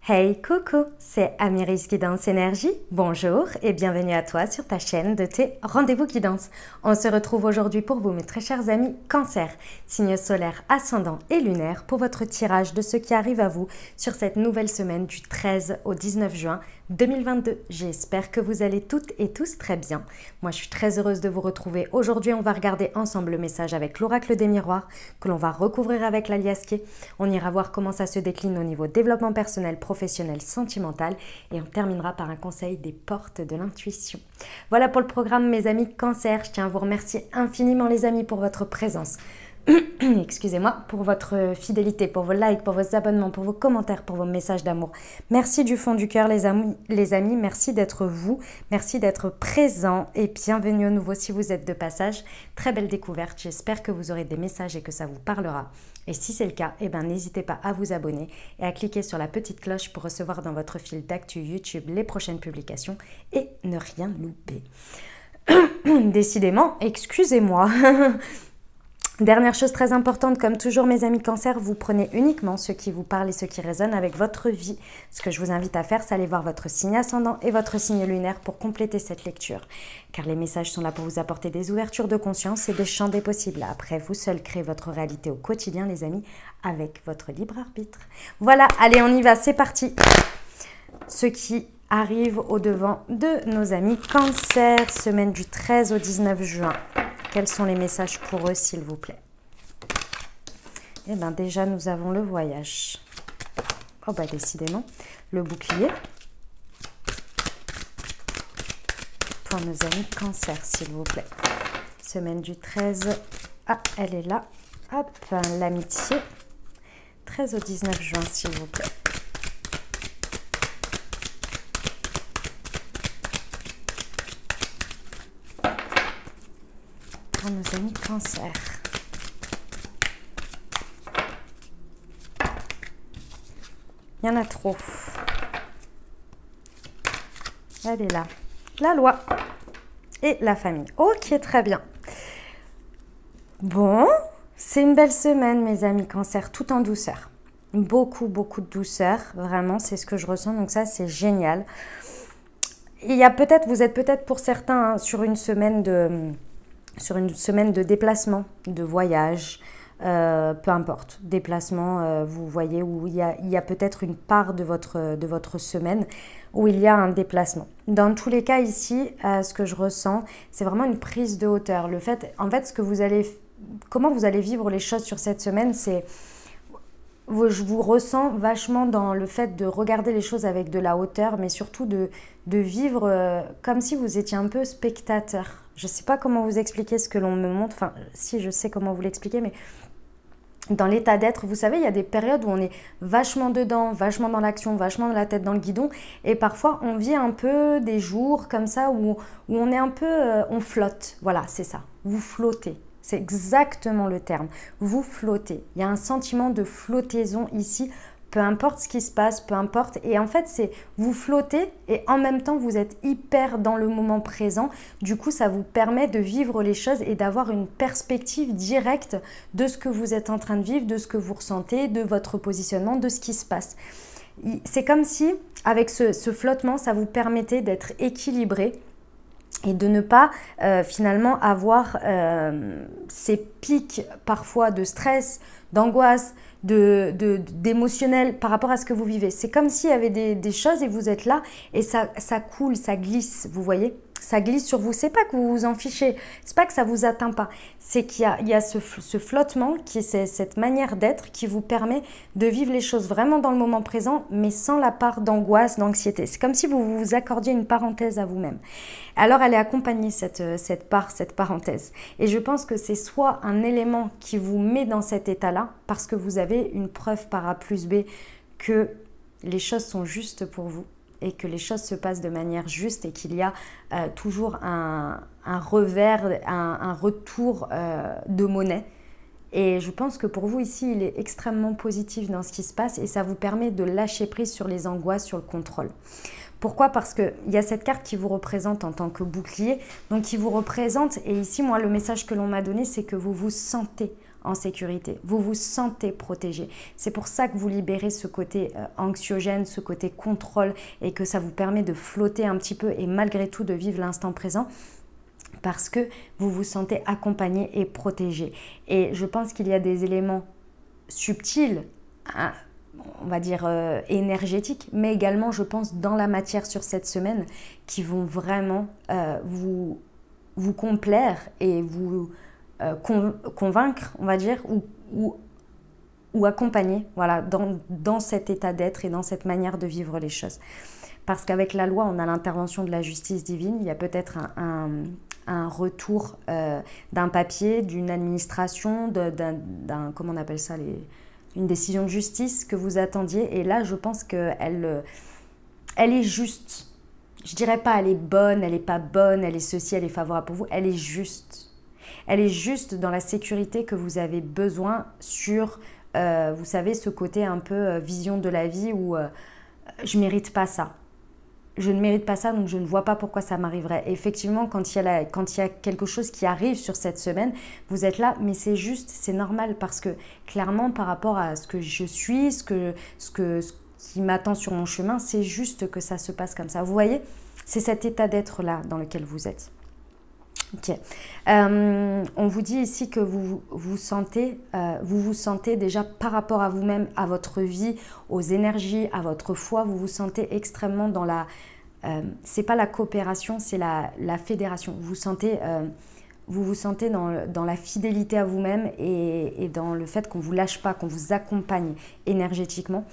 Hey, coucou, c'est Amiris Guidance Énergie. Bonjour et bienvenue à toi sur ta chaîne de tes rendez-vous guidance. On se retrouve aujourd'hui pour vous, mes très chers amis Cancer, signe solaire, ascendant et lunaire, pour votre tirage de ce qui arrive à vous sur cette nouvelle semaine du 13 au 19 juin 2022. J'espère que vous allez toutes et tous très bien. Moi, je suis très heureuse de vous retrouver. Aujourd'hui, on va regarder ensemble le message avec l'oracle des miroirs que l'on va recouvrir avec l'aliasqué. On ira voir comment ça se décline au niveau développement personnel, professionnel, sentimental, et on terminera par un conseil des portes de l'intuition. Voilà pour le programme, mes amis Cancer. Je tiens à vous remercier infiniment, les amis, pour votre présence. Excusez-moi, pour votre fidélité, pour vos likes, pour vos abonnements, pour vos commentaires, pour vos messages d'amour. Merci du fond du cœur, les amis. Merci d'être vous, merci d'être présents et bienvenue au nouveau si vous êtes de passage. Très belle découverte, j'espère que vous aurez des messages et que ça vous parlera. Et si c'est le cas, n'hésitez pas à vous abonner et à cliquer sur la petite cloche pour recevoir dans votre fil d'actu YouTube les prochaines publications et ne rien louper. Décidément, excusez-moi. Dernière chose très importante, comme toujours mes amis Cancer, vous prenez uniquement ce qui vous parle et ce qui résonne avec votre vie. Ce que je vous invite à faire, c'est aller voir votre signe ascendant et votre signe lunaire pour compléter cette lecture. Car les messages sont là pour vous apporter des ouvertures de conscience et des champs des possibles. Après, vous seul créez votre réalité au quotidien, les amis, avec votre libre arbitre. Voilà, allez, on y va, c'est parti. Ce qui arrive au devant de nos amis Cancer, semaine du 13 au 19 juin. Quels sont les messages pour eux, s'il vous plaît? Déjà, nous avons le voyage. Oh, décidément. Le bouclier. Pour nos amis Cancer, s'il vous plaît. Semaine du 13. Ah, elle est là. Hop, l'amitié. 13 au 19 juin, s'il vous plaît. Nos amis Cancer. Il y en a trop. Elle est là. La loi et la famille. Ok, très bien. Bon, c'est une belle semaine, mes amis Cancer, tout en douceur. Beaucoup, beaucoup de douceur. Vraiment, c'est ce que je ressens. Donc ça, c'est génial. Il y a peut-être, vous êtes peut-être pour certains sur une semaine de déplacement, de voyage, peu importe, déplacement, vous voyez, où il y a peut-être une part de votre semaine où il y a un déplacement. Dans tous les cas ici, ce que je ressens, c'est vraiment une prise de hauteur. Comment vous allez vivre les choses sur cette semaine, je vous ressens vachement dans le fait de regarder les choses avec de la hauteur, mais surtout de vivre comme si vous étiez un peu spectateur. Je ne sais pas comment vous expliquer ce que l'on me montre, enfin si je sais comment vous l'expliquer, mais dans l'état d'être, vous savez, il y a des périodes où on est vachement dedans, vachement dans l'action, vachement la tête dans le guidon, et parfois on vit un peu des jours comme ça où on est un peu, on flotte, voilà, c'est ça, vous flottez. C'est exactement le terme. Vous flottez. Il y a un sentiment de flottaison ici. Peu importe ce qui se passe, peu importe. Et en fait, c'est vous flottez et en même temps, vous êtes hyper dans le moment présent. Du coup, ça vous permet de vivre les choses et d'avoir une perspective directe de ce que vous êtes en train de vivre, de ce que vous ressentez, de votre positionnement, de ce qui se passe. C'est comme si, avec ce flottement, ça vous permettait d'être équilibré et de ne pas finalement avoir ces pics parfois de stress, d'angoisse, d'émotionnel par rapport à ce que vous vivez. C'est comme s'il y avait des choses et vous êtes là et ça coule, ça glisse, vous voyez ? Ça glisse sur vous. C'est pas que vous vous en fichez, c'est pas que ça vous atteint pas. C'est qu'il y a ce flottement, qui est cette manière d'être qui vous permet de vivre les choses vraiment dans le moment présent, mais sans la part d'angoisse, d'anxiété. C'est comme si vous vous accordiez une parenthèse à vous-même. Alors, elle est accompagnée, cette parenthèse. Et je pense que c'est soit un élément qui vous met dans cet état-là, parce que vous avez une preuve par A plus B que les choses sont justes pour vous, et que les choses se passent de manière juste et qu'il y a toujours un revers, un retour de monnaie. Et je pense que pour vous ici, il est extrêmement positif dans ce qui se passe et ça vous permet de lâcher prise sur les angoisses, sur le contrôle. Pourquoi? Parce qu'il y a cette carte qui vous représente en tant que bouclier, donc qui vous représente. Et ici, moi, le message que l'on m'a donné, c'est que vous vous sentez en sécurité, vous vous sentez protégé. C'est pour ça que vous libérez ce côté anxiogène, ce côté contrôle et que ça vous permet de flotter un petit peu et malgré tout de vivre l'instant présent parce que vous vous sentez accompagné et protégé. Et je pense qu'il y a des éléments subtils, hein, on va dire énergétiques, mais également je pense dans la matière sur cette semaine qui vont vraiment vous complaire et vous convaincre, on va dire, ou accompagner voilà, dans cet état d'être et dans cette manière de vivre les choses. Parce qu'avec la loi, on a l'intervention de la justice divine, il y a peut-être un retour d'un papier, d'une administration, comment on appelle ça, une décision de justice que vous attendiez. Et là, je pense qu'elle est juste. Je dirais pas elle est bonne, elle est pas bonne, elle est ceci, elle est favorable pour vous. Elle est juste. Elle est juste dans la sécurité que vous avez besoin sur, vous savez, ce côté un peu vision de la vie où je mérite pas ça. Je ne mérite pas ça, donc je ne vois pas pourquoi ça m'arriverait. Effectivement, quand il y a quelque chose qui arrive sur cette semaine, vous êtes là, mais c'est juste, c'est normal, parce que clairement, par rapport à ce que je suis, ce qui m'attend sur mon chemin, c'est juste que ça se passe comme ça. Vous voyez, c'est cet état d'être-là dans lequel vous êtes. Ok. On vous dit ici que vous vous sentez déjà par rapport à vous-même, à votre vie, aux énergies, à votre foi, vous vous sentez extrêmement dans la... c'est pas la coopération, c'est la fédération. Vous vous sentez dans la fidélité à vous-même et dans le fait qu'on ne vous lâche pas, qu'on vous accompagne énergétiquement.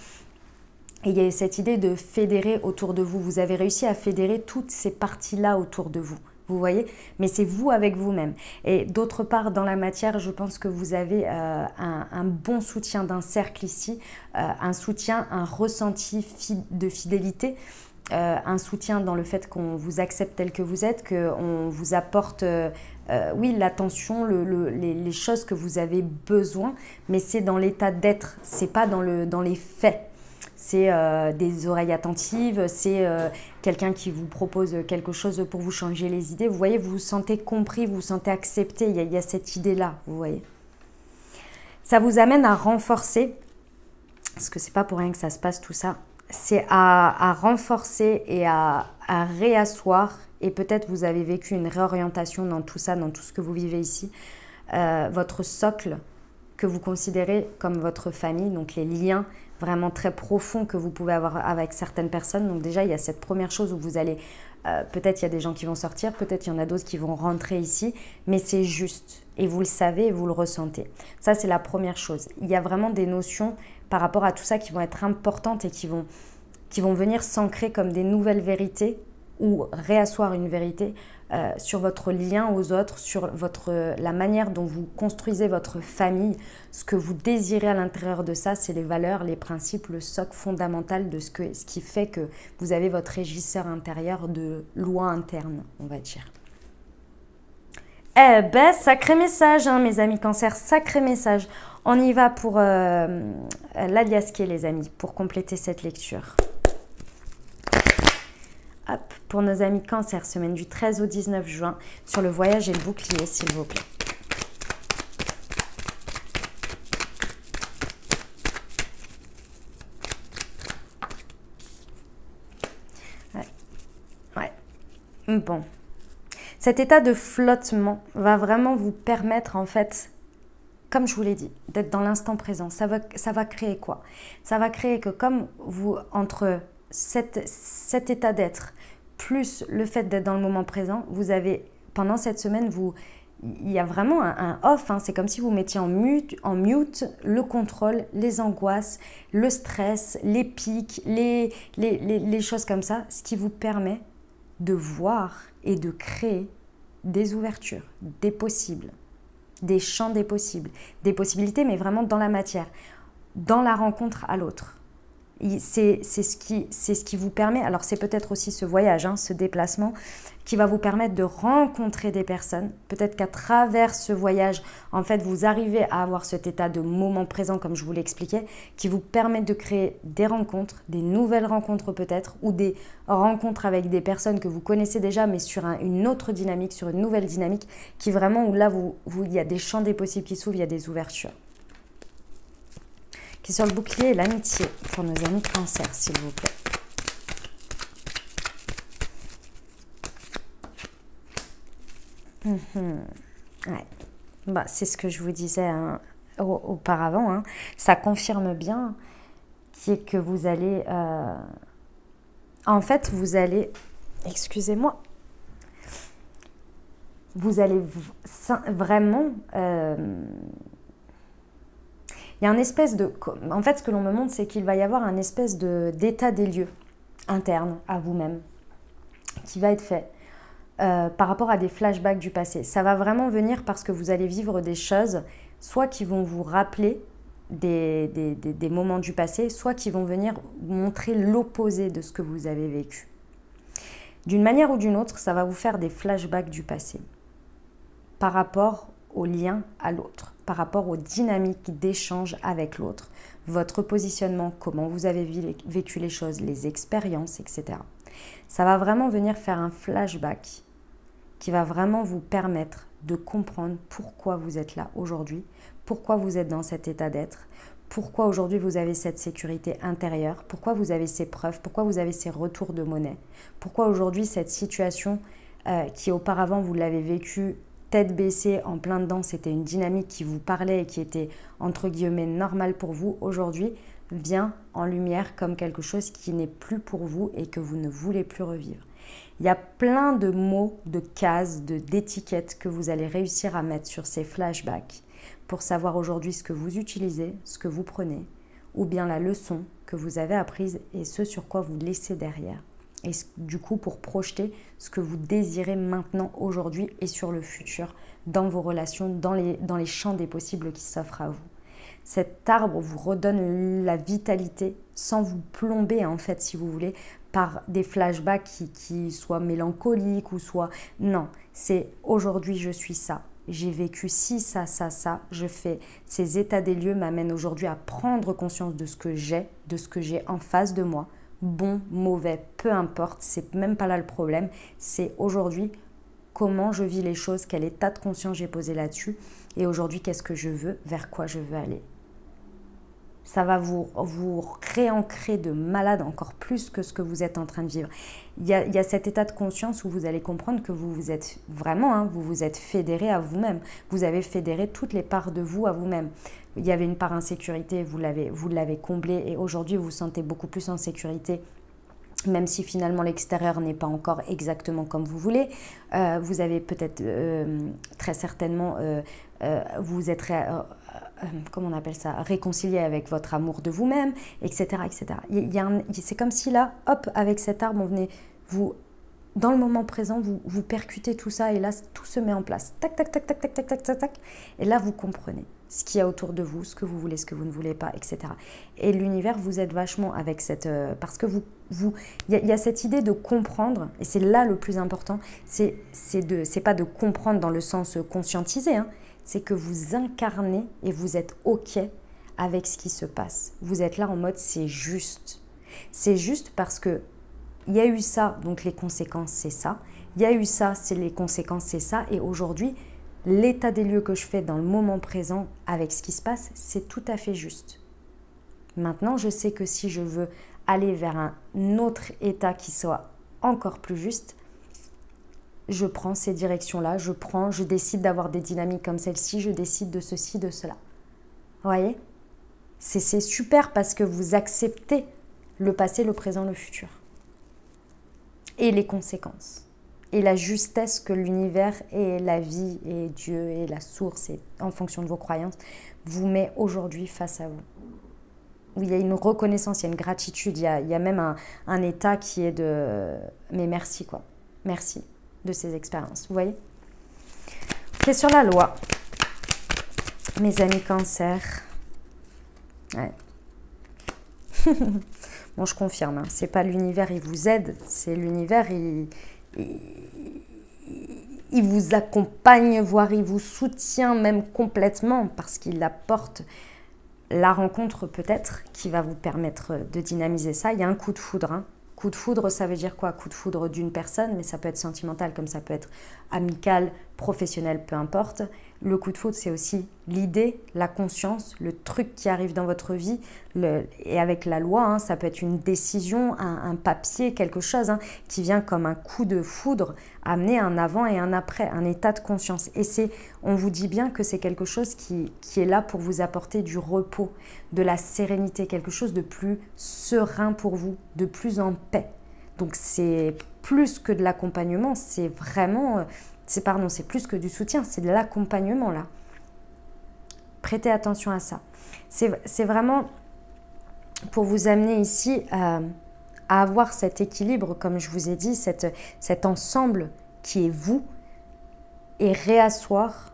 Et il y a cette idée de fédérer autour de vous. Vous avez réussi à fédérer toutes ces parties-là autour de vous. Vous voyez? Mais c'est vous avec vous-même. Et d'autre part, dans la matière, je pense que vous avez un bon soutien d'un cercle ici, un soutien, un ressenti de fidélité, un soutien dans le fait qu'on vous accepte tel que vous êtes, qu'on vous apporte, oui, l'attention, les choses que vous avez besoin, mais c'est dans l'état d'être, c'est pas dans les faits. C'est des oreilles attentives, c'est quelqu'un qui vous propose quelque chose pour vous changer les idées. Vous voyez, vous vous sentez compris, vous vous sentez accepté, il y a cette idée-là, vous voyez. Ça vous amène à renforcer, parce que c'est pas pour rien que ça se passe tout ça, c'est à renforcer et à réasseoir, et peut-être vous avez vécu une réorientation dans tout ça, dans tout ce que vous vivez ici, votre socle que vous considérez comme votre famille, donc les liens vraiment très profonds que vous pouvez avoir avec certaines personnes. Donc déjà, il y a cette première chose où vous allez, peut-être il y a des gens qui vont sortir, peut-être il y en a d'autres qui vont rentrer ici, mais c'est juste, et vous le savez et vous le ressentez. Ça, c'est la première chose. Il y a vraiment des notions par rapport à tout ça qui vont être importantes et qui vont venir s'ancrer comme des nouvelles vérités ou réasseoir une vérité sur votre lien aux autres, sur la manière dont vous construisez votre famille. Ce que vous désirez à l'intérieur de ça, c'est les valeurs, les principes, le socle fondamental de ce qui fait que vous avez votre régisseur intérieur de loi interne, on va dire. Eh ben, sacré message, hein, mes amis Cancer, sacré message. On y va pour l'aliasqué, les amis, pour compléter cette lecture. Hop, pour nos amis Cancer, semaine du 13 au 19 juin, sur le voyage et le bouclier, s'il vous plaît. Ouais. Bon. Cet état de flottement va vraiment vous permettre, en fait, comme je vous l'ai dit, d'être dans l'instant présent. Ça va créer quoi? Ça va créer que comme vous, entre cet état d'être, plus le fait d'être dans le moment présent, vous avez, pendant cette semaine, il y a vraiment un off, hein, c'est comme si vous mettiez en mute le contrôle, les angoisses, le stress, les pics, les choses comme ça, ce qui vous permet de voir et de créer des ouvertures, des possibles, des champs des possibles, des possibilités, mais vraiment dans la matière, dans la rencontre à l'autre. C'est ce qui vous permet, alors c'est peut-être aussi ce voyage, hein, ce déplacement, qui va vous permettre de rencontrer des personnes. Peut-être qu'à travers ce voyage, en fait, vous arrivez à avoir cet état de moment présent, comme je vous l'expliquais, qui vous permet de créer des rencontres, des nouvelles rencontres peut-être, ou des rencontres avec des personnes que vous connaissez déjà, mais sur une autre dynamique, sur une nouvelle dynamique, qui vraiment, où là, il y a des champs des possibles qui s'ouvrent, il y a des ouvertures. Qui est sur le bouclier, l'amitié, pour nos amis Cancer, s'il vous plaît. Ouais. Bah, c'est ce que je vous disais hein, auparavant. Hein. Ça confirme bien que vous allez... En fait, vous allez... Excusez-moi. Vous allez vraiment... Il y a un espèce de... En fait, ce que l'on me montre, c'est qu'il va y avoir un espèce d'état des lieux interne à vous-même qui va être fait. Par rapport à des flashbacks du passé. Ça va vraiment venir parce que vous allez vivre des choses, soit qui vont vous rappeler des moments du passé, soit qui vont venir montrer l'opposé de ce que vous avez vécu. D'une manière ou d'une autre, ça va vous faire des flashbacks du passé par rapport au lien à l'autre, par rapport aux dynamiques d'échange avec l'autre, votre positionnement, comment vous avez vécu les choses, les expériences, etc. Ça va vraiment venir faire un flashback qui va vraiment vous permettre de comprendre pourquoi vous êtes là aujourd'hui, pourquoi vous êtes dans cet état d'être, pourquoi aujourd'hui vous avez cette sécurité intérieure, pourquoi vous avez ces preuves, pourquoi vous avez ces retours de monnaie, pourquoi aujourd'hui cette situation qui auparavant vous l'avez vécue tête baissée, en plein dedans, c'était une dynamique qui vous parlait et qui était entre guillemets normale pour vous, aujourd'hui vient en lumière comme quelque chose qui n'est plus pour vous et que vous ne voulez plus revivre. Il y a plein de mots, de cases, d'étiquettes que vous allez réussir à mettre sur ces flashbacks pour savoir aujourd'hui ce que vous utilisez, ce que vous prenez, ou bien la leçon que vous avez apprise et ce sur quoi vous laissez derrière. Et du coup, pour projeter ce que vous désirez maintenant, aujourd'hui et sur le futur, dans vos relations, dans les champs des possibles qui s'offrent à vous. Cet arbre vous redonne la vitalité sans vous plomber, en fait, si vous voulez, par des flashbacks qui soient mélancoliques ou soit... Non, c'est aujourd'hui je suis ça. J'ai vécu ci, ça, ça, ça. Je fais ces états des lieux m'amènent aujourd'hui à prendre conscience de ce que j'ai en face de moi. Bon, mauvais, peu importe, c'est même pas là le problème. C'est aujourd'hui comment je vis les choses, quel état de conscience j'ai posé là-dessus. Et aujourd'hui, qu'est-ce que je veux, vers quoi je veux aller. Ça va vous réancrer de malade encore plus que ce que vous êtes en train de vivre. Il y a cet état de conscience où vous allez comprendre que vous vous êtes vraiment, hein, vous vous êtes fédéré à vous-même. Vous avez fédéré toutes les parts de vous à vous-même. Il y avait une part insécurité, vous l'avez comblée et aujourd'hui vous vous sentez beaucoup plus en sécurité. Même si finalement l'extérieur n'est pas encore exactement comme vous voulez, vous avez peut-être très certainement, vous êtes comment on appelle ça, réconcilié avec votre amour de vous-même, etc. etc. C'est comme si là, hop, avec cet arbre, on venait vous, dans le moment présent, vous percutez tout ça et là, tout se met en place. Tac, tac, tac, tac, tac, tac, tac, tac, tac. Et là, vous comprenez ce qu'il y a autour de vous, ce que vous voulez, ce que vous ne voulez pas, etc. Et l'univers vous aide vachement avec cette... parce que il y a cette idée de comprendre, et c'est là le plus important, c'est pas de comprendre dans le sens conscientisé, hein, c'est que vous incarnez et vous êtes OK avec ce qui se passe. Vous êtes là en mode c'est juste. C'est juste parce que il y a eu ça, donc les conséquences c'est ça. Il y a eu ça, c'est les conséquences c'est ça. Et aujourd'hui, l'état des lieux que je fais dans le moment présent avec ce qui se passe, c'est tout à fait juste. Maintenant, je sais que si je veux aller vers un autre état qui soit encore plus juste, je prends ces directions-là, je décide d'avoir des dynamiques comme celle-ci, je décide de ceci, de cela. Vous voyez ? C'est super parce que vous acceptez le passé, le présent, le futur. Et les conséquences. Et la justesse que l'univers et la vie et Dieu et la source, et en fonction de vos croyances, vous met aujourd'hui face à vous. Où il y a une reconnaissance, il y a une gratitude, il y a même un état qui est de... Mais merci quoi, merci de ces expériences, vous voyez. C'est sur la loi, mes amis Cancer. Ouais. Bon, je confirme, hein, c'est pas l'univers, il vous aide, c'est l'univers, il vous accompagne, voire il vous soutient même complètement parce qu'il apporte la rencontre peut-être qui va vous permettre de dynamiser ça. Il y a un coup de foudre. Hein. Coup de foudre, ça veut dire quoi? Coup de foudre d'une personne, mais ça peut être sentimental comme ça peut être amical, professionnel, peu importe. Le coup de foudre, c'est aussi l'idée, la conscience, le truc qui arrive dans votre vie. Et avec la loi, hein, ça peut être une décision, un papier, quelque chose hein, qui vient comme un coup de foudre, amener un avant et un après, un état de conscience. Et on vous dit bien que c'est quelque chose qui est là pour vous apporter du repos, de la sérénité, quelque chose de plus serein pour vous, de plus en paix. Donc c'est plus que de l'accompagnement, c'est vraiment... c'est plus que du soutien, c'est de l'accompagnement là. Prêtez attention à ça. C'est vraiment pour vous amener ici à avoir cet équilibre, comme je vous ai dit, cet ensemble qui est vous, et réasseoir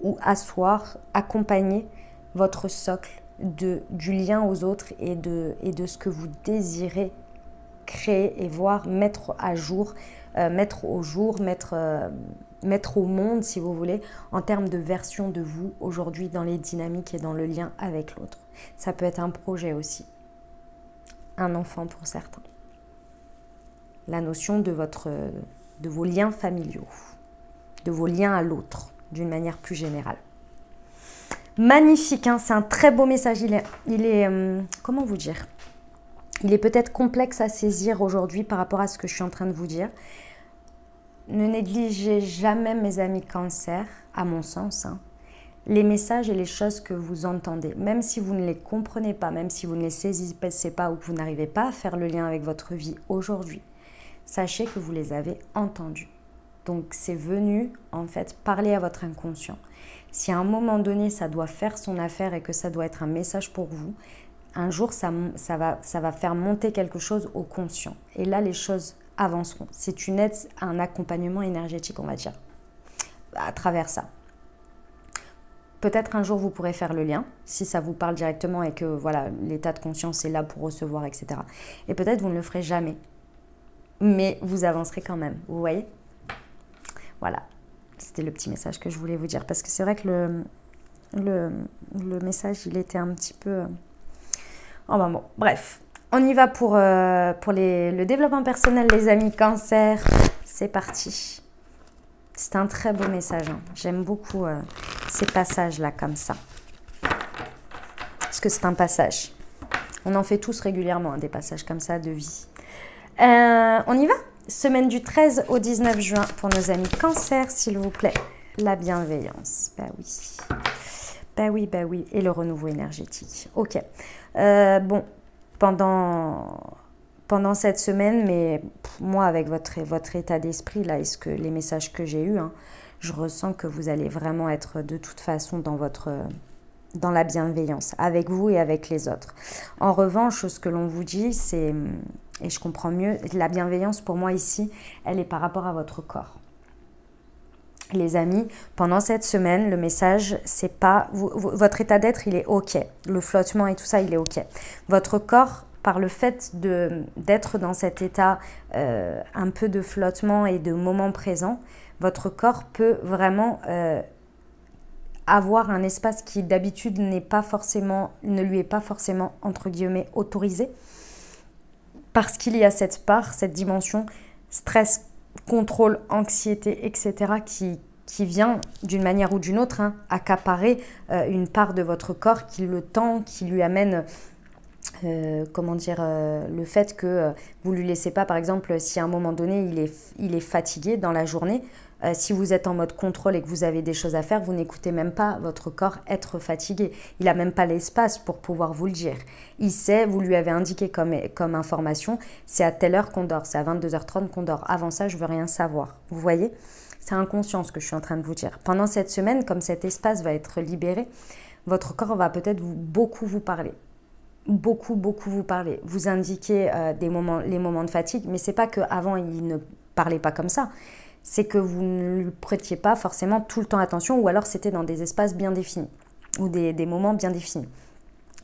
ou asseoir, accompagner votre socle du lien aux autres et de ce que vous désirez créer et voir, mettre à jour, mettre au monde, si vous voulez, en termes de version de vous aujourd'hui dans les dynamiques et dans le lien avec l'autre. Ça peut être un projet aussi, un enfant pour certains. La notion de vos liens familiaux, de vos liens à l'autre, d'une manière plus générale. Magnifique, hein, c'est un très beau message. Il est comment vous dire ? Il est peut-être complexe à saisir aujourd'hui par rapport à ce que je suis en train de vous dire. Ne négligez jamais, mes amis Cancer, à mon sens, hein, les messages et les choses que vous entendez. Même si vous ne les comprenez pas, même si vous ne les saisissez pas ou que vous n'arrivez pas à faire le lien avec votre vie aujourd'hui, sachez que vous les avez entendus. Donc c'est venu en fait parler à votre inconscient. Si à un moment donné ça doit faire son affaire et que ça doit être un message pour vous, un jour, ça va faire monter quelque chose au conscient. Et là, les choses avanceront. C'est une aide, un accompagnement énergétique, on va dire, à travers ça. Peut-être un jour, vous pourrez faire le lien, si ça vous parle directement et que voilà, l'état de conscience est là pour recevoir, etc. Et peut-être vous ne le ferez jamais. Mais vous avancerez quand même, vous voyez? Voilà, c'était le petit message que je voulais vous dire. Parce que c'est vrai que le message, il était un petit peu... Oh ben bon, bref, on y va pour le développement personnel, les amis Cancer. C'est parti. C'est un très beau message. Hein. J'aime beaucoup ces passages-là comme ça. Parce que c'est un passage. On en fait tous régulièrement, hein, des passages comme ça de vie. On y va? Semaine du 13 au 19 juin pour nos amis Cancer, s'il vous plaît. La bienveillance. Bah oui. Bah oui, bah oui. Et le renouveau énergétique. Ok. Bon, pendant cette semaine, mais moi, avec votre état d'esprit, là, les messages que j'ai eus, hein, je ressens que vous allez vraiment être de toute façon dans la bienveillance, avec vous et avec les autres. En revanche, ce que l'on vous dit, c'est, et je comprends mieux, la bienveillance pour moi ici, elle est par rapport à votre corps. Les amis, pendant cette semaine, le message, c'est pas... votre état d'être, il est OK. Le flottement et tout ça, il est OK. Votre corps, par le fait d'être dans cet état un peu de flottement et de moment présent, votre corps peut vraiment avoir un espace qui d'habitude ne lui est pas forcément, entre guillemets, autorisé. Parce qu'il y a cette part, cette dimension stress, contrôle, anxiété, etc. qui vient d'une manière ou d'une autre accaparer une part de votre corps qui le tend, qui lui amène le fait que vous ne lui laissez pas, par exemple, si à un moment donné il est fatigué dans la journée, si vous êtes en mode contrôle et que vous avez des choses à faire, vous n'écoutez même pas votre corps être fatigué. Il n'a même pas l'espace pour pouvoir vous le dire. Il sait, vous lui avez indiqué comme information, c'est à telle heure qu'on dort, c'est à 22h30 qu'on dort. Avant ça, je ne veux rien savoir. Vous voyez ? C'est inconscient ce que je suis en train de vous dire. Pendant cette semaine, comme cet espace va être libéré, votre corps va peut-être beaucoup vous parler. Beaucoup vous parler. Vous indiquer les moments de fatigue, mais ce n'est pas qu'avant, il ne parlait pas comme ça. C'est que vous ne lui prêtiez pas forcément tout le temps attention, ou alors c'était dans des espaces bien définis, ou des moments bien définis.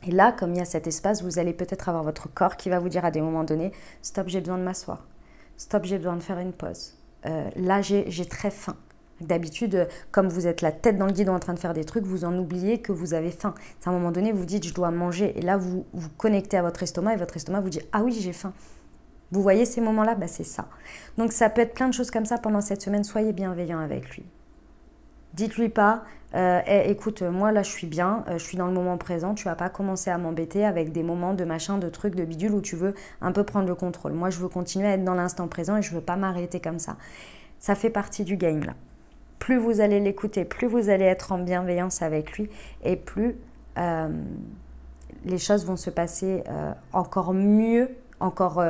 Et là, comme il y a cet espace, vous allez peut-être avoir votre corps qui va vous dire à des moments donnés, stop, j'ai besoin de m'asseoir. Stop, j'ai besoin de faire une pause. Là, j'ai très faim. D'habitude, comme vous êtes la tête dans le guidon en train de faire des trucs, vous en oubliez que vous avez faim. À un moment donné, vous dites, je dois manger. Et là, vous vous connectez à votre estomac et votre estomac vous dit, ah oui, j'ai faim. Vous voyez ces moments-là, bah, c'est ça. Donc, ça peut être plein de choses comme ça pendant cette semaine. Soyez bienveillant avec lui. Dites-lui pas, écoute, moi là je suis bien, je suis dans le moment présent, tu vas pas commencer à m'embêter avec des moments de machin, de trucs, de bidule où tu veux un peu prendre le contrôle. Moi je veux continuer à être dans l'instant présent et je veux pas m'arrêter comme ça. Ça fait partie du game là. Plus vous allez l'écouter, plus vous allez être en bienveillance avec lui et plus les choses vont se passer encore mieux, encore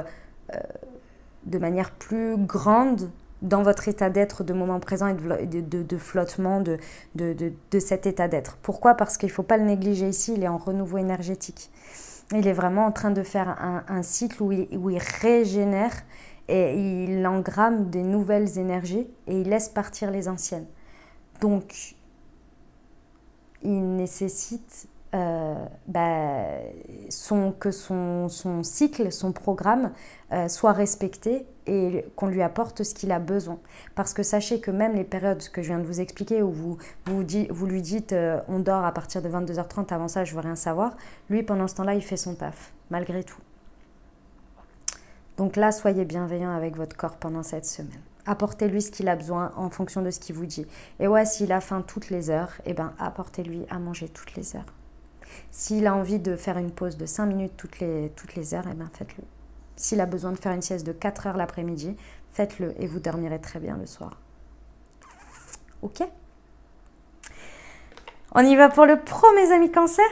de manière plus grande dans votre état d'être de moment présent et de flottement de cet état d'être. Pourquoi? Parce qu'il ne faut pas le négliger ici, il est en renouveau énergétique. Il est vraiment en train de faire un cycle où il régénère et il engramme des nouvelles énergies et il laisse partir les anciennes. Donc, il nécessite que son cycle, son programme soit respecté et qu'on lui apporte ce qu'il a besoin. Parce que sachez que même les périodes que je viens de vous expliquer où vous lui dites on dort à partir de 22h30, avant ça je veux rien savoir, lui pendant ce temps-là il fait son taf, malgré tout. Donc là, soyez bienveillant avec votre corps pendant cette semaine. Apportez-lui ce qu'il a besoin en fonction de ce qu'il vous dit. Et ouais, s'il a faim toutes les heures, eh ben, apportez-lui à manger toutes les heures. S'il a envie de faire une pause de 5 minutes toutes les heures, eh ben, faites-le. S'il a besoin de faire une sieste de 4 heures l'après-midi, faites-le et vous dormirez très bien le soir. Ok? On y va pour le pro, mes amis Cancer?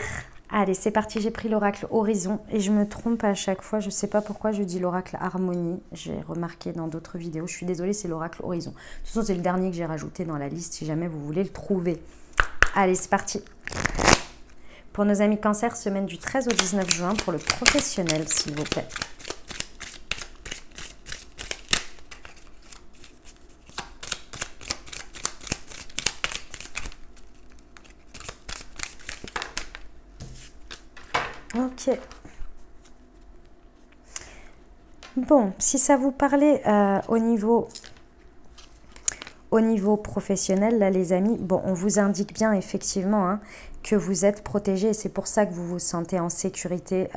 Allez, c'est parti, j'ai pris l'oracle Horizon et je me trompe à chaque fois. Je ne sais pas pourquoi je dis l'oracle Harmonie. J'ai remarqué dans d'autres vidéos. Je suis désolée, c'est l'oracle Horizon. De toute façon, c'est le dernier que j'ai rajouté dans la liste si jamais vous voulez le trouver. Allez, c'est parti. Pour nos amis Cancer, semaine du 13 au 19 juin pour le professionnel, s'il vous plaît. Ok. Bon, si ça vous parlait au niveau professionnel, là les amis, bon, on vous indique bien effectivement hein, que vous êtes protégés et c'est pour ça que vous vous sentez en sécurité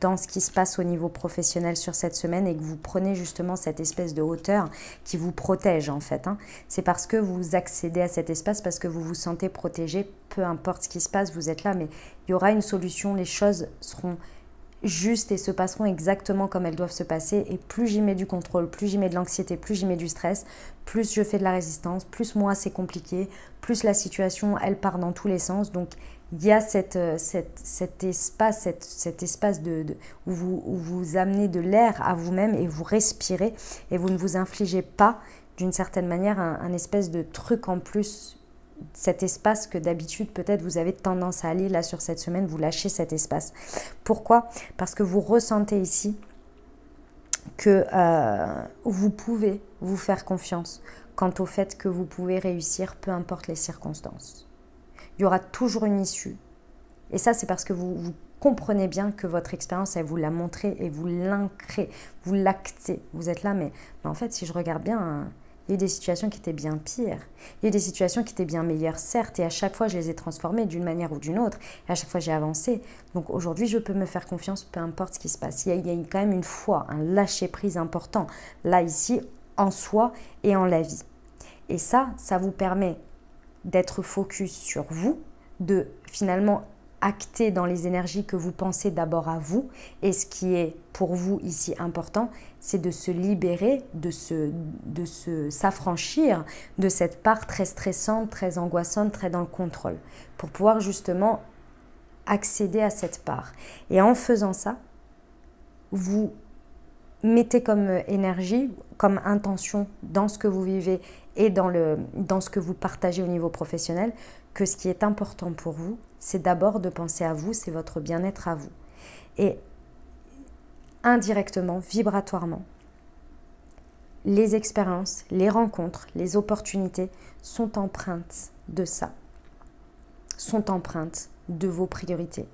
dans ce qui se passe au niveau professionnel sur cette semaine et que vous prenez justement cette espèce de hauteur qui vous protège en fait. Hein. C'est parce que vous accédez à cet espace, parce que vous vous sentez protégé, peu importe ce qui se passe, vous êtes là, mais il y aura une solution, les choses seront justes et se passeront exactement comme elles doivent se passer. Et plus j'y mets du contrôle, plus j'y mets de l'anxiété, plus j'y mets du stress, plus je fais de la résistance, plus moi c'est compliqué, plus la situation elle part dans tous les sens. Donc il y a cet espace, cet espace où vous amenez de l'air à vous-même et vous respirez et vous ne vous infligez pas d'une certaine manière un espèce de truc en plus. Cet espace que d'habitude peut-être vous avez tendance à aller là sur cette semaine, vous lâchez cet espace. Pourquoi? Parce que vous ressentez ici que vous pouvez vous faire confiance quant au fait que vous pouvez réussir peu importe les circonstances. Il y aura toujours une issue. Et ça c'est parce que vous comprenez bien que votre expérience elle vous l'a montré et vous l'ancrez, vous l'actez. Vous êtes là mais en fait si je regarde bien... Il y a eu des situations qui étaient bien pires. Il y a eu des situations qui étaient bien meilleures, certes. Et à chaque fois, je les ai transformées d'une manière ou d'une autre. Et à chaque fois, j'ai avancé. Donc aujourd'hui, je peux me faire confiance, peu importe ce qui se passe. Il y a quand même une foi, un lâcher-prise important. Là, ici, en soi et en la vie. Et ça vous permet d'être focus sur vous, de finalement acter dans les énergies que vous pensez d'abord à vous. Et ce qui est pour vous ici important, c'est de se libérer, de s'affranchir de cette part très stressante, très angoissante, très dans le contrôle, pour pouvoir justement accéder à cette part. Et en faisant ça, vous mettez comme énergie, comme intention dans ce que vous vivez et dans ce que vous partagez au niveau professionnel, que ce qui est important pour vous, c'est d'abord de penser à vous, c'est votre bien-être à vous. Et indirectement, vibratoirement, les expériences, les rencontres, les opportunités sont empreintes de ça, sont empreintes de vos priorités.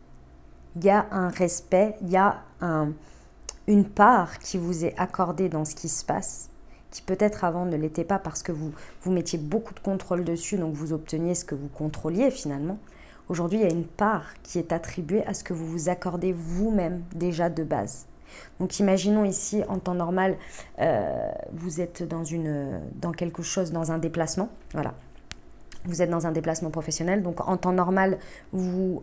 Il y a un respect, il y a une part qui vous est accordée dans ce qui se passe, qui peut-être avant ne l'était pas parce que vous mettiez beaucoup de contrôle dessus, donc vous obteniez ce que vous contrôliez finalement. Aujourd'hui, il y a une part qui est attribuée à ce que vous vous accordez vous-même déjà de base. Donc imaginons ici, en temps normal, vous êtes dans quelque chose, dans un déplacement, voilà. Vous êtes dans un déplacement professionnel, donc en temps normal, vous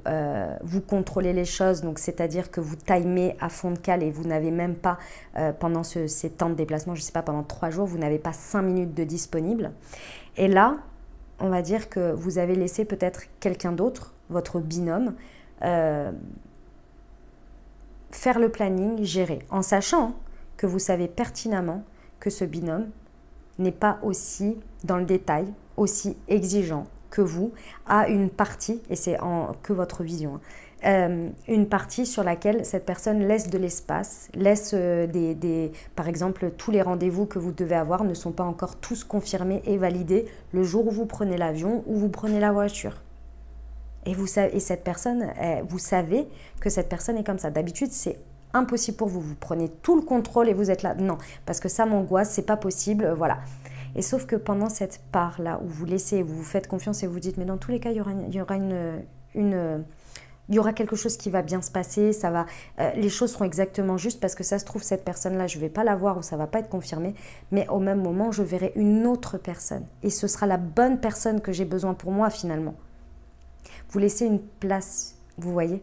contrôlez les choses, donc c'est-à-dire que vous timez à fond de cale et vous n'avez même pas, pendant ces temps de déplacement, je ne sais pas, pendant 3 jours, vous n'avez pas 5 minutes de disponible. Et là, on va dire que vous avez laissé peut-être quelqu'un d'autre, votre binôme, faire le planning, gérer, en sachant que vous savez pertinemment que ce binôme n'est pas aussi dans le détail, aussi exigeant que vous, à une partie, et c'est que votre vision, une partie sur laquelle cette personne laisse de l'espace, laisse par exemple, tous les rendez-vous que vous devez avoir ne sont pas encore tous confirmés et validés le jour où vous prenez l'avion ou vous prenez la voiture. Et cette personne, vous savez que cette personne est comme ça. D'habitude, c'est impossible pour vous. Vous prenez tout le contrôle et vous êtes là. Non, parce que ça m'angoisse, c'est pas possible, voilà. Et sauf que pendant cette part-là où vous laissez, vous vous faites confiance et vous dites, mais dans tous les cas, il y aura quelque chose qui va bien se passer, les choses seront exactement justes parce que ça se trouve, cette personne-là, je ne vais pas la voir ou ça ne va pas être confirmé, mais au même moment, je verrai une autre personne. Et ce sera la bonne personne que j'ai besoin pour moi finalement. Vous laissez une place, vous voyez,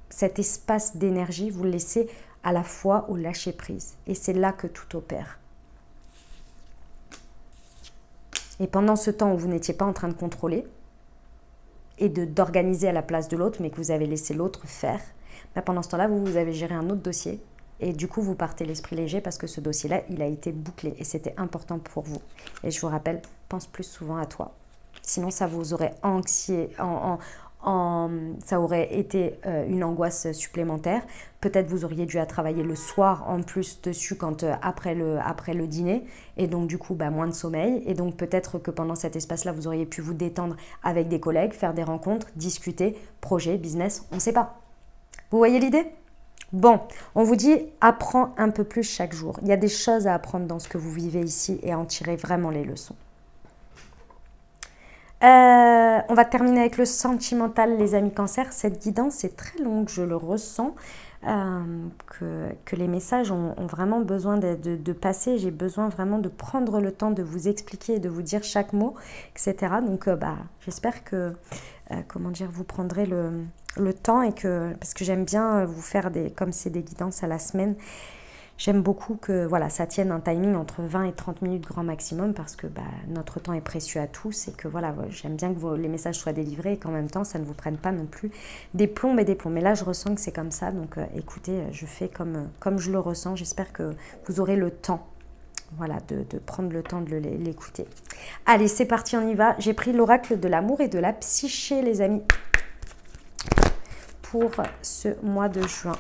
cet espace d'énergie, vous le laissez à la fois au lâcher-prise. Et c'est là que tout opère. Et pendant ce temps où vous n'étiez pas en train de contrôler et d'organiser à la place de l'autre, mais que vous avez laissé l'autre faire, ben pendant ce temps-là, vous avez géré un autre dossier. Et du coup, vous partez l'esprit léger parce que ce dossier-là, il a été bouclé. Et c'était important pour vous. Et je vous rappelle, pense plus souvent à toi. Sinon, ça vous aurait ça aurait été une angoisse supplémentaire. Peut-être vous auriez dû travailler le soir en plus dessus après le dîner. Et donc du coup, moins de sommeil. Et donc peut-être que pendant cet espace-là, vous auriez pu vous détendre avec des collègues, faire des rencontres, discuter, projet, business, on ne sait pas. Vous voyez l'idée ? Bon, on vous dit, apprends un peu plus chaque jour. Il y a des choses à apprendre dans ce que vous vivez ici et à en tirer vraiment les leçons. On va terminer avec le sentimental, les amis Cancer. Cette guidance est très longue, je le ressens, que les messages ont vraiment besoin de passer. J'ai besoin vraiment de prendre le temps de vous expliquer, de vous dire chaque mot, etc. Donc, j'espère que, vous prendrez le temps parce que j'aime bien vous faire comme c'est des guidances à la semaine. J'aime beaucoup que ça tienne un timing entre 20 et 30 minutes grand maximum parce que notre temps est précieux à tous et que j'aime bien que les messages soient délivrés et qu'en même temps, ça ne vous prenne pas non plus des plombes et des plombs. Mais là, je ressens que c'est comme ça. Donc, écoutez, je fais comme je le ressens. J'espère que vous aurez le temps de prendre le temps de l'écouter. Allez, c'est parti, on y va. J'ai pris l'oracle de l'amour et de la psyché, les amis, pour ce mois de juin.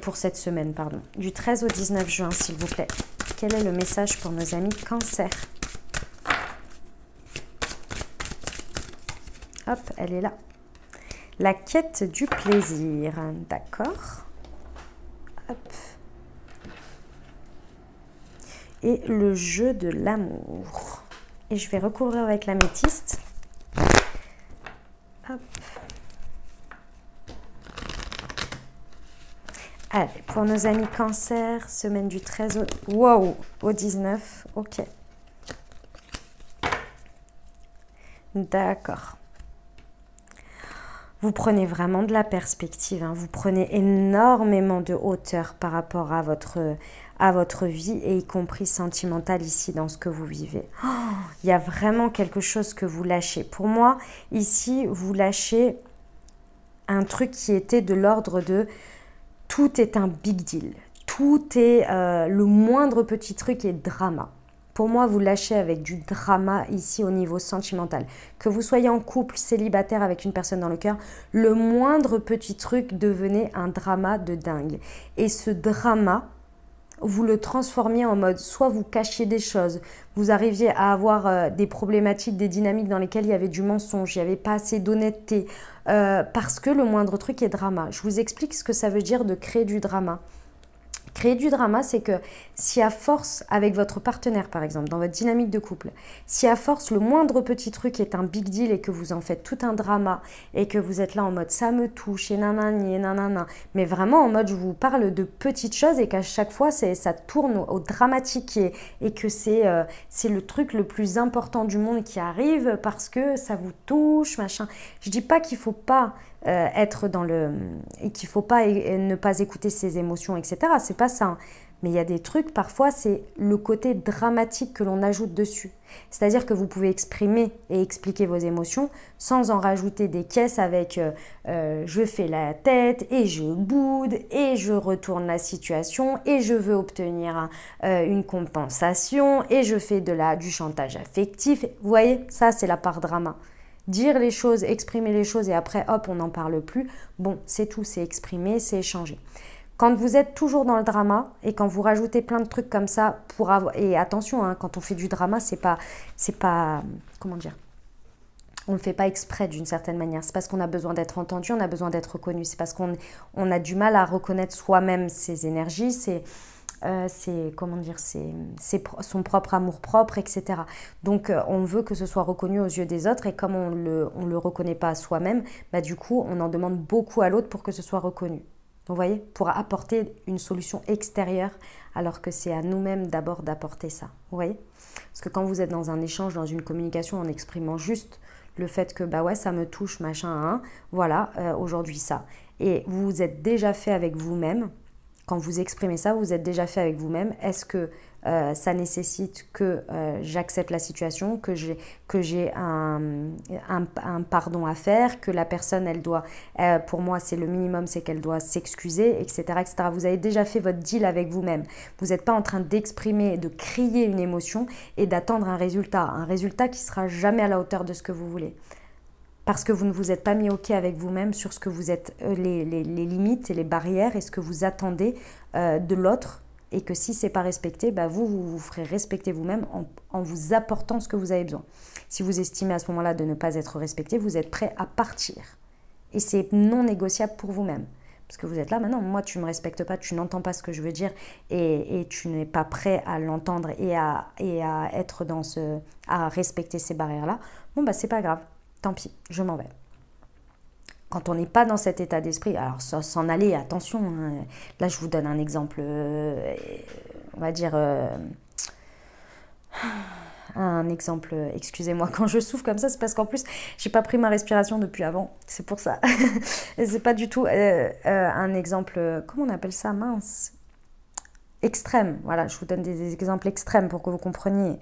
Pour cette semaine, pardon. Du 13 au 19 juin, s'il vous plaît. Quel est le message pour nos amis Cancer? Hop, elle est là. La quête du plaisir. D'accord. Hop. Et le jeu de l'amour. Et je vais recouvrir avec l'améthyste. Hop. Allez, pour nos amis Cancer, semaine du 13 au 19. Ok. D'accord. Vous prenez vraiment de la perspective. Hein. Vous prenez énormément de hauteur par rapport à votre vie et y compris sentimentale ici dans ce que vous vivez. Oh, il y a vraiment quelque chose que vous lâchez. Pour moi, ici, vous lâchez un truc qui était de l'ordre de... Tout est un big deal. Tout est le moindre petit truc est drama. Pour moi, vous lâchez avec du drama ici au niveau sentimental. Que vous soyez en couple, célibataire avec une personne dans le cœur, le moindre petit truc devenait un drama de dingue. Et ce drama, vous le transformiez en mode, soit vous cachiez des choses, vous arriviez à avoir des problématiques, des dynamiques dans lesquelles il y avait du mensonge, il n'y avait pas assez d'honnêteté, parce que le moindre truc est drama. Je vous explique ce que ça veut dire de créer du drama. Créer du drama, c'est que si à force, avec votre partenaire par exemple, dans votre dynamique de couple, si à force le moindre petit truc est un big deal et que vous en faites tout un drama et que vous êtes là en mode ça me touche et nanani et nanana, mais vraiment en mode je vous parle de petites choses et qu'à chaque fois ça tourne au dramatique et que c'est le truc le plus important du monde qui arrive parce que ça vous touche, machin. Je dis pas qu'il faut pas être dans le... et qu'il ne faut pas ne pas écouter ses émotions, etc. C'est pas ça. Hein. Mais il y a des trucs, parfois, c'est le côté dramatique que l'on ajoute dessus. C'est-à-dire que vous pouvez exprimer et expliquer vos émotions sans en rajouter des caisses avec je fais la tête et je boude et je retourne la situation et je veux obtenir une compensation et je fais du chantage affectif. Vous voyez, ça, c'est la part drama. Dire les choses, exprimer les choses et après, hop, on n'en parle plus. Bon, c'est tout, c'est exprimer, c'est échanger. Quand vous êtes toujours dans le drama et quand vous rajoutez plein de trucs comme ça pour avoir... Et attention, hein, quand on fait du drama, c'est pas... Comment dire ? On ne le fait pas exprès d'une certaine manière. C'est parce qu'on a besoin d'être entendu, on a besoin d'être reconnu. C'est parce qu'on a du mal à reconnaître soi-même ses énergies, son propre amour-propre, etc. Donc, on veut que ce soit reconnu aux yeux des autres et comme on le reconnaît pas à soi-même, bah, du coup, on en demande beaucoup à l'autre pour que ce soit reconnu. Donc, vous voyez, pour apporter une solution extérieure alors que c'est à nous-mêmes d'abord d'apporter ça. Vous voyez ? Parce que quand vous êtes dans un échange, dans une communication en exprimant juste le fait que bah ouais, ça me touche, machin, hein, voilà, aujourd'hui ça. Et vous vous êtes déjà fait avec vous-même. Quand vous exprimez ça, vous êtes déjà fait avec vous-même. Est-ce que ça nécessite que j'accepte la situation, que j'ai un pardon à faire, que la personne, elle doit, pour moi, c'est le minimum, c'est qu'elle doit s'excuser, etc., etc. Vous avez déjà fait votre deal avec vous-même. Vous n'êtes pas en train d'exprimer, de crier une émotion et d'attendre un résultat qui ne sera jamais à la hauteur de ce que vous voulez. Parce que vous ne vous êtes pas mis OK avec vous-même sur ce que vous êtes, les limites et les barrières et ce que vous attendez de l'autre. Et que si ce n'est pas respecté, bah vous ferez respecter vous-même en vous apportant ce que vous avez besoin. Si vous estimez à ce moment-là de ne pas être respecté, vous êtes prêt à partir. Et c'est non négociable pour vous-même. Parce que vous êtes là, maintenant, moi tu ne me respectes pas, tu n'entends pas ce que je veux dire et tu n'es pas prêt à l'entendre et à être à respecter ces barrières-là. Bon, bah c'est pas grave. Tant pis, je m'en vais. Quand on n'est pas dans cet état d'esprit, alors s'en aller, attention, hein, là je vous donne un exemple, on va dire, un exemple, excusez-moi, quand je souffle comme ça, c'est parce qu'en plus, j'ai pas pris ma respiration depuis avant, c'est pour ça. C'est pas du tout un exemple, comment on appelle ça, mince, extrême, voilà, je vous donne des exemples extrêmes pour que vous compreniez.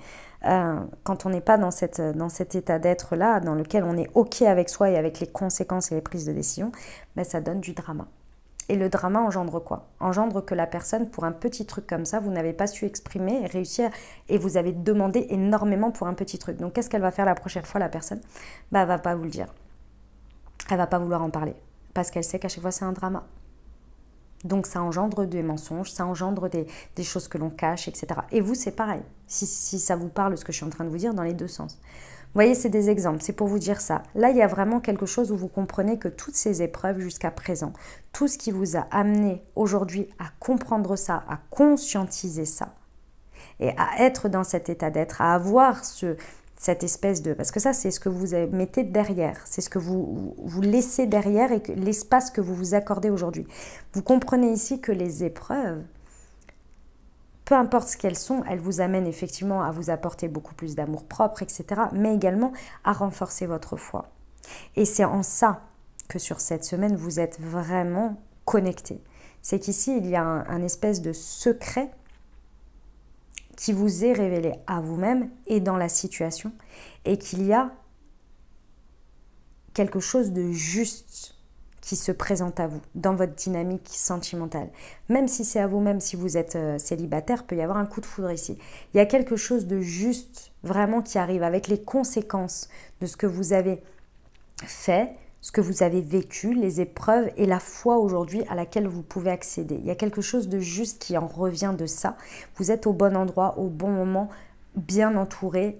Quand on n'est pas dans cet état d'être-là, dans lequel on est OK avec soi et avec les conséquences et les prises de décision, ben ça donne du drama. Et le drama engendre quoi ? Engendre que la personne, pour un petit truc comme ça, vous n'avez pas su exprimer et réussir, et vous avez demandé énormément pour un petit truc. Donc qu'est-ce qu'elle va faire la prochaine fois, la personne ? Ben, elle ne va pas vous le dire. Elle ne va pas vouloir en parler, parce qu'elle sait qu'à chaque fois c'est un drama. Donc ça engendre des mensonges, ça engendre des choses que l'on cache, etc. Et vous, c'est pareil. Si ça vous parle, ce que je suis en train de vous dire, dans les deux sens. Vous voyez, c'est des exemples, c'est pour vous dire ça. Là, il y a vraiment quelque chose où vous comprenez que toutes ces épreuves jusqu'à présent, tout ce qui vous a amené aujourd'hui à comprendre ça, à conscientiser ça, et à être dans cet état d'être, à avoir cette espèce de... Parce que ça, c'est ce que vous mettez derrière. C'est ce que vous laissez derrière et l'espace que vous vous accordez aujourd'hui. Vous comprenez ici que les épreuves, peu importe ce qu'elles sont, elles vous amènent effectivement à vous apporter beaucoup plus d'amour-propre, etc. Mais également à renforcer votre foi. Et c'est en ça que sur cette semaine, vous êtes vraiment connectés. C'est qu'ici, il y a un espèce de secret qui vous est révélé à vous-même et dans la situation, et qu'il y a quelque chose de juste qui se présente à vous dans votre dynamique sentimentale. Même si c'est à vous-même, si vous êtes célibataire, peut y avoir un coup de foudre ici. Il y a quelque chose de juste vraiment qui arrive avec les conséquences de ce que vous avez fait, ce que vous avez vécu, les épreuves et la foi aujourd'hui à laquelle vous pouvez accéder. Il y a quelque chose de juste qui en revient de ça. Vous êtes au bon endroit, au bon moment, bien entouré.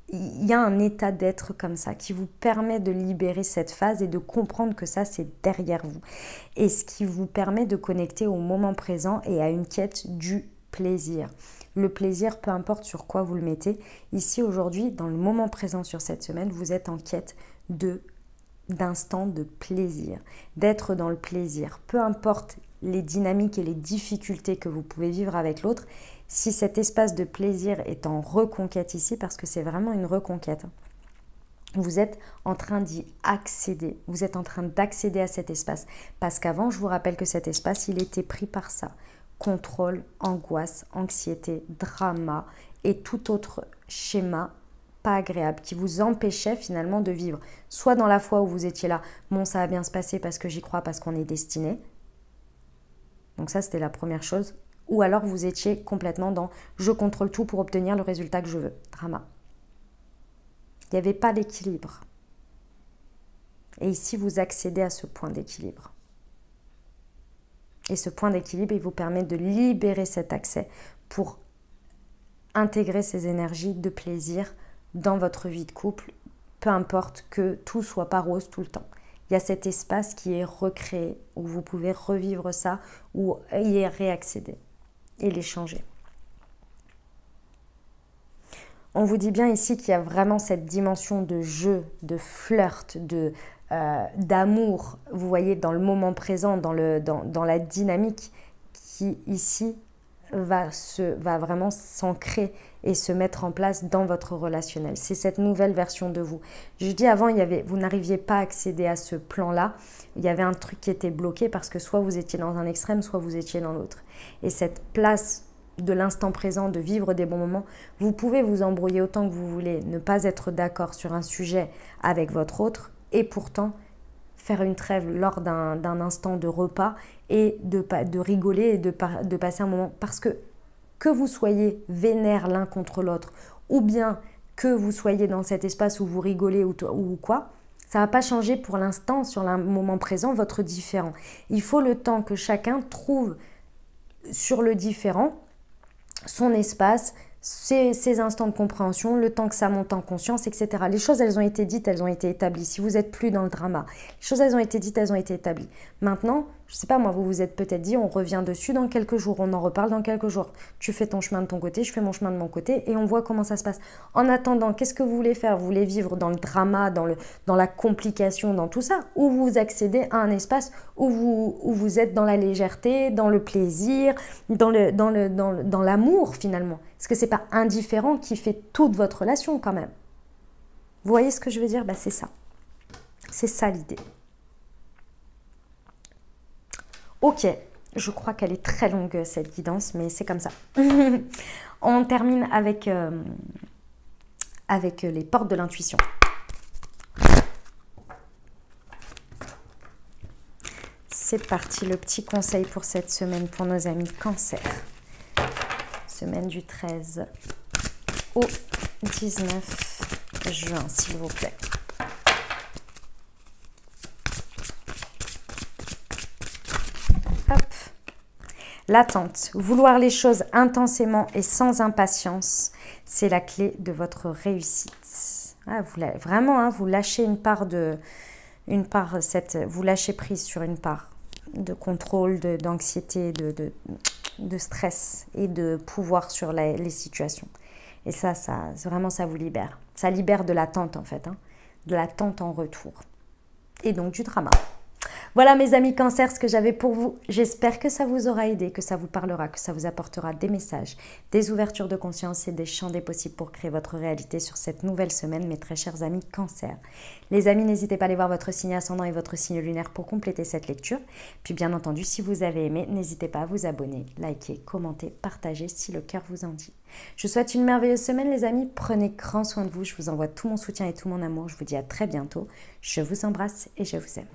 Il y a un état d'être comme ça qui vous permet de libérer cette phase et de comprendre que ça, c'est derrière vous. Et ce qui vous permet de connecter au moment présent et à une quête du plaisir. Le plaisir, peu importe sur quoi vous le mettez. Ici, aujourd'hui, dans le moment présent sur cette semaine, vous êtes en quête d'instant de plaisir, d'être dans le plaisir. Peu importe les dynamiques et les difficultés que vous pouvez vivre avec l'autre, si cet espace de plaisir est en reconquête ici, parce que c'est vraiment une reconquête, vous êtes en train d'y accéder, vous êtes en train d'accéder à cet espace. Parce qu'avant, je vous rappelle que cet espace, il était pris par ça. Contrôle, angoisse, anxiété, drama et tout autre schéma pas agréable qui vous empêchait finalement de vivre. Soit dans la foi où vous étiez là, bon ça va bien se passer parce que j'y crois, parce qu'on est destiné. Donc ça c'était la première chose. Ou alors vous étiez complètement dans je contrôle tout pour obtenir le résultat que je veux. Drama. Il n'y avait pas d'équilibre. Et ici vous accédez à ce point d'équilibre. Et ce point d'équilibre, il vous permet de libérer cet accès pour intégrer ces énergies de plaisir dans votre vie de couple, peu importe que tout soit pas rose tout le temps. Il y a cet espace qui est recréé, où vous pouvez revivre ça, ou y réaccéder et l'échanger. On vous dit bien ici qu'il y a vraiment cette dimension de jeu, de flirt, d'amour, vous voyez, dans le moment présent, dans la dynamique qui ici va vraiment s'ancrer et se mettre en place dans votre relationnel. C'est cette nouvelle version de vous. Je dis avant, vous n'arriviez pas à accéder à ce plan-là. Il y avait un truc qui était bloqué parce que soit vous étiez dans un extrême, soit vous étiez dans l'autre. Et cette place de l'instant présent, de vivre des bons moments, vous pouvez vous embrouiller autant que vous voulez, ne pas être d'accord sur un sujet avec votre autre et pourtant faire une trêve lors d'un instant de repas et de rigoler et de passer un moment. Parce que vous soyez vénère l'un contre l'autre ou bien que vous soyez dans cet espace où vous rigolez ou quoi, ça ne va pas changer pour l'instant sur le moment présent votre différent. Il faut le temps que chacun trouve sur le différent son espace, ses instants de compréhension, le temps que ça monte en conscience, etc. Les choses, elles ont été dites, elles ont été établies. Si vous n'êtes plus dans le drama, les choses, elles ont été dites, elles ont été établies. Maintenant, je ne sais pas, moi, vous vous êtes peut-être dit, on revient dessus dans quelques jours, on en reparle dans quelques jours. Tu fais ton chemin de ton côté, je fais mon chemin de mon côté et on voit comment ça se passe. En attendant, qu'est-ce que vous voulez faire? Vous voulez vivre dans le drama, dans la complication, dans tout ça? Ou vous accédez à un espace où vous êtes dans la légèreté, dans le plaisir, dans l'amour finalement? Parce que ce n'est pas indifférent qui fait toute votre relation quand même. Vous voyez ce que je veux dire? C'est ça. C'est ça l'idée. Ok, je crois qu'elle est très longue cette guidance, mais c'est comme ça. On termine avec les portes de l'intuition. C'est parti, le petit conseil pour cette semaine pour nos amis Cancer. Semaine du 13 au 19 juin, s'il vous plaît. Hop. L'attente, vouloir les choses intensément et sans impatience, c'est la clé de votre réussite. Vraiment, hein, vous lâchez vous lâchez prise sur une part de contrôle, d'anxiété, de stress et de pouvoir sur les situations. Et ça vraiment, ça vous libère. Ça libère de l'attente en fait, hein, de l'attente en retour. Et donc du drama. Voilà mes amis Cancer, ce que j'avais pour vous. J'espère que ça vous aura aidé, que ça vous parlera, que ça vous apportera des messages, des ouvertures de conscience et des champs des possibles pour créer votre réalité sur cette nouvelle semaine, mes très chers amis Cancer. Les amis, n'hésitez pas à aller voir votre signe ascendant et votre signe lunaire pour compléter cette lecture. Puis bien entendu, si vous avez aimé, n'hésitez pas à vous abonner, liker, commenter, partager si le cœur vous en dit. Je vous souhaite une merveilleuse semaine les amis. Prenez grand soin de vous. Je vous envoie tout mon soutien et tout mon amour. Je vous dis à très bientôt. Je vous embrasse et je vous aime.